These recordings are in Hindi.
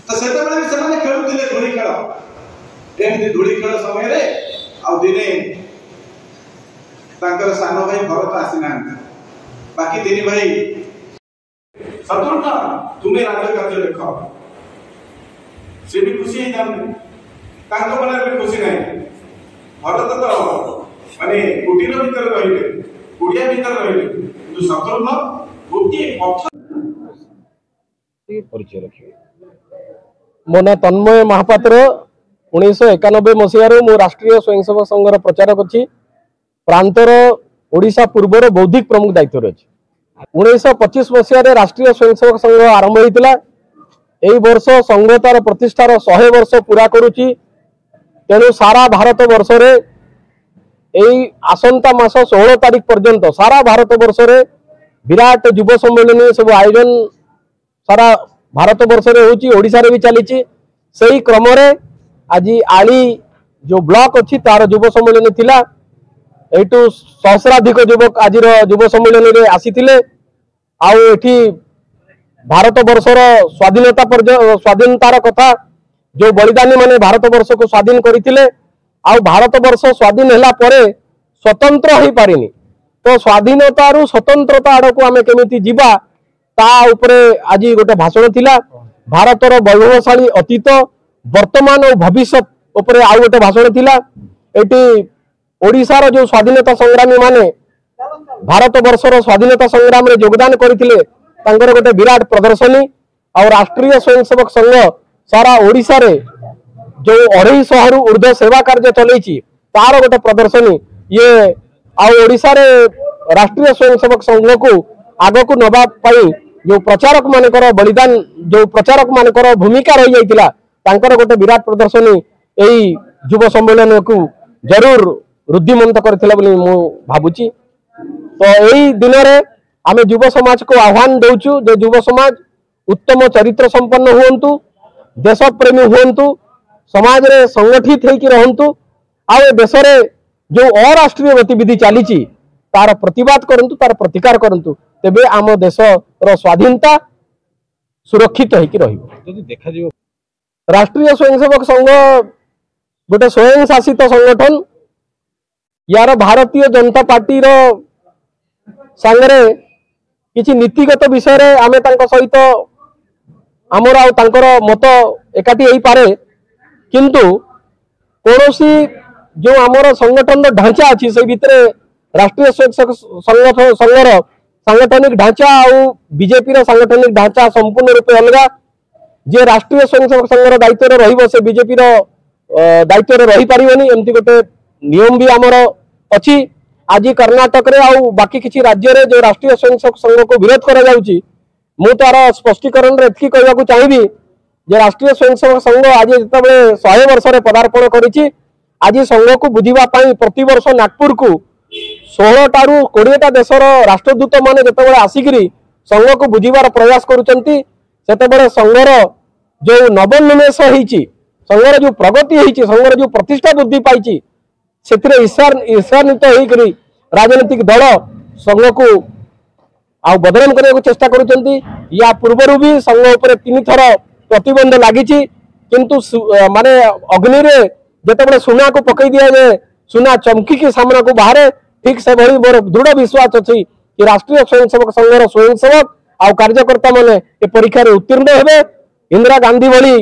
तो सेतेबेले से माने खेलुथिले धूली खेल एमती धूली खेल समय रे आ दिने तांकर सानो भाई भरत आसीना बाकी तीन भाई शत्रुघ्न तुम्हें राज्य कार्य देख सी भी खुशी ही जाने मन भी खुशी ना भरत तो माने कुटीर भीतर रही कुड़िया भीतर रही कि शत्रुघ्न गोटे परिचय रखिए। मो ना तन्मय महापात्र 1991 मसीह मु राष्ट्रीय स्वयंसेवक संघर प्रचारक अच्छी प्रांतर ओडिशा पूर्वर बौद्धिक प्रमुख दायित्व अच्छी 1925 मसीह राष्ट्रीय स्वयंसेवक संघ आरंभ होता यही वर्ष संघ तार प्रतिष्ठार 100 वर्ष पूरा करुच्ची तेणु सारा भारत वर्ष रे यही आसंता मास 16 तारीख पर्यंत सारा भारत वर्ष रे विराट युव सम्मेलन सब आयोजन सारा भारत वर्ष रे होची ओडिशा रे भी चली सही क्रम रे आज आली जो ब्लॉक अच्छी तार युव सम्मेलन थिला एटू सहस्राधिक युवक आज युव सम्मेलन रे आसीथिले आउ एठी भारत वर्षर स्वाधीनतार कथा जो बलिदानी माने भारत वर्ष को स्वाधीन करथिले आउ भारत वर्ष स्वाधीन हैला परे स्वतंत्र हो पारिनी तो स्वाधीनता रु स्वतंत्रता आड़ को आमे केमिति जीवा ता उपरे आज गोटे भाषण थिला भारतर वैभवशाली अतीत वर्तमान और भविष्य उपरे आउ गोटे भाषण थिला एटी ओडिशार जो स्वाधीनता संग्रामी माने भारत वर्षर स्वाधीनता संग्राम रे योगदान करथिले तांकर गोटे विराट प्रदर्शनी और राष्ट्रीय स्वयंसेवक संघ सारा ओडिशा रे जो 250 रु ऊर्ध्व सेवा कार्य चलैछि तार गोटे प्रदर्शनी ये ओडिशा रे राष्ट्रीय स्वयंसेवक संघ को आग को नबा पाई जो प्रचारक मानकर बलिदान जो प्रचारक मानकर भूमिका रही जाइतिला तांकर गोटे विराट प्रदर्शनी एई युव सम्मेलन को जरूर रुद्धिमंत करथिला बोली मु भाबुची। तो यही दिन रे आमे युव समाज को आह्वान दउचु जे युव समाज उत्तम चरित्र संपन्न हुअंतु देश प्रेमी हुअंतु समाज रे संगठित होइकी रहंतु आ देश रे जो अराष्ट्रीय गतिविधि चलीची तार प्रतिवाद करंतु तार प्रतिकार करंतु तेबे आम देश रो स्वाधीनता सुरक्षित होइकी रहिबो। जदि देखा जिवो राष्ट्रीय स्वयंसेवक संघ गोटे स्वयं शासित संगठन यार भारतीय जनता पार्टी रो सांगरे किछि नीतिगत विषय रे आमे तांको सहित आमर आ तांकर मत एकाठी होई पारे किंतु कोनोसी जो आमर संगठन ढांचा अछि से भितरे राष्ट्रीय स्वयंसेवक संघर सांगठनिक ढांचा आ बीजेपी रो सांगठनिक ढांचा संपूर्ण रूपे अलगा जे राष्ट्रीय स्वयंसेवक संघर दायित्व रे रहिबो से बीजेपी रो दायित्व रे रही पारिबोनी एमती गोटे नियम भी आमर अछि। आज कर्नाटक रे आउ बाकी किछि राज्य रे जो राष्ट्रीय स्वयंसेवक संघ को विरोध करा जाउची मु तार स्पष्टीकरण रे एथि कहबा को चाहिबी जे राष्ट्रीय स्वयंसेवक संघ आज जतबे 100 वर्ष रे पदार्पण करिछि आज संघ को बुझिबा पई प्रति वर्ष नागपुर को 16 टारू 20 टा देशर राष्ट्रदूत माने जतबे आसिकरी संघ को बुझिबार प्रयास करूचंती सेतबे संघर जो नवोन्मेष होईछि संघर जो प्रगति होईछि संघर जो प्रतिष्ठा वृद्धि पाइछि सेतिरे ईर्षान्वित होइकरी राजनीतिक दल संघ को आ बदनाम करने को चेष्टा करूचंती या पूर्वरु भी संघ ऊपर 3 थर प्रतिबंध लागिछि किंतु माने अग्नि रे जेतेबे सुना को पकई दिया जे सुना चमकी के सामना को बाहर ठीक से भली मोर दृढ़ विश्वास अछि कि राष्ट्रीय स्वयंसेवक संघर स्वयंसेवक आ कार्यकर्ता माने ए परीक्षा रे उत्तीर्ण हेबे इंदिरा गांधी भली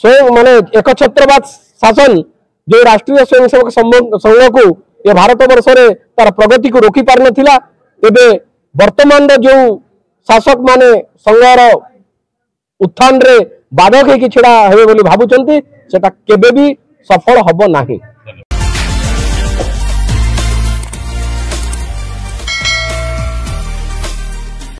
स्वयं माने एकछत्रवाद शासन जो राष्ट्रीय स्वयंसेवक संघ को ये भारत वर्ष रे तार प्रगति को रोकी पार नथिला एबे वर्तमान जो शासक माने संघर उत्थान रे बाधक होगी छिड़ा हेबे बोली भाबुचंती सेटा केबे भी सफल हबो नाही।